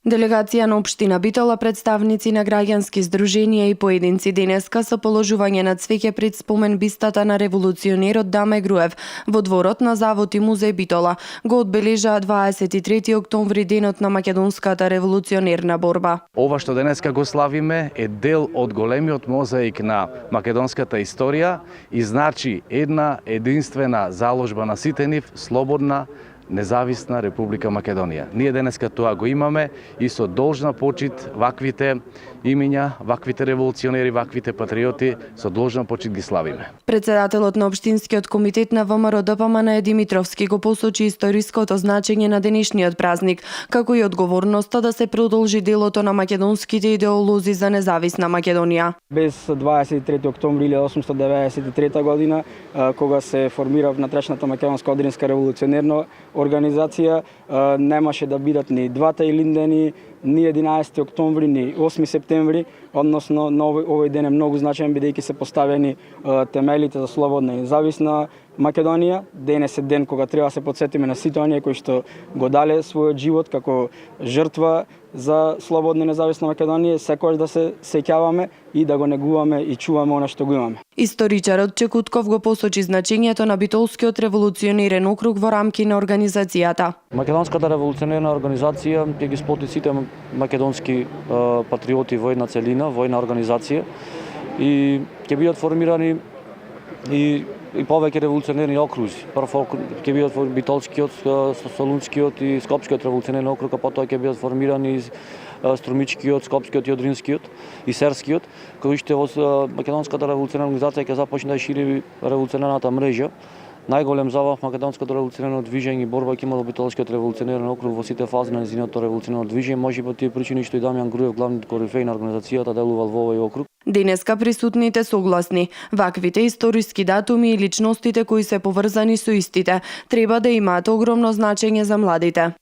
Делегација на општина Битола, представници на граѓански здруженија и поединци денеска со положување на цвеќе пред спомен бистата на револуционерот Даме Груев во дворот на Завод и музеј Битола го одбележаа 23 октомври денот на македонската револуционерна борба. Ова што денеска го славиме е дел од големиот мозаик на македонската историја и значи една единствена заложба на сите нив слободна независна Република Македонија. Ние денеска тоа го имаме и со должна почит ваквите имиња, ваквите револуционери, ваквите патриоти со должна почит ги славиме. Председателот на општинскиот комитет на ВМРО ДПМН Димитровски го посочи историското значење на денешниот празник, како и одговорноста да се продолжи делото на македонските идеолози за независна Македонија. Без 23 октомври 1893 година, кога се формира внатрешната македонска одринска револуционерна организација, немаше да бидат ни двата Илиндени, ни 11 октомври, ни 8 септември, односно овој ден е многу значаен бидејќи се поставени темелите за слободна и независна Македонија. Денес е ден кога треба да се потсетиме на сите оние кои што го дале својот живот како жртва за слободна и независна Македонија, секогаш да се сеќаваме и да го негуваме и чуваме она што го имаме. Историчарот Чекутков го посочи значењето на Битолскиот револуционерен округ во рамки на организацијата. Македонската револуционерна организација ќе ги сплоти сите македонски патриоти во една целина, во една организација и ќе бидат формирани и повеќе револуционерни окрузи. Прво ќе бидат Битолскиот, Солунскиот и Скопскиот револуционерен округ, а потоа ќе бидат формирани Струмичкиот, Скопскиот и Одринскиот и Серскиот, кои што во македонската револуционерна организација ќе започне да шири револуционерната мрежа. Најголем завах македонското револуционерно движење и борба ќе има до Битолскиот револуционерен округ во сите фази на нејзиното револуционерно движење, можеби по тие причини што и Дамјан Груев, главниот корифеј на организацијата, делувал во овој округ. Денеска присутните согласни. Ваквите историски датуми и личностите кои се поврзани со истите треба да имаат огромно значење за младите.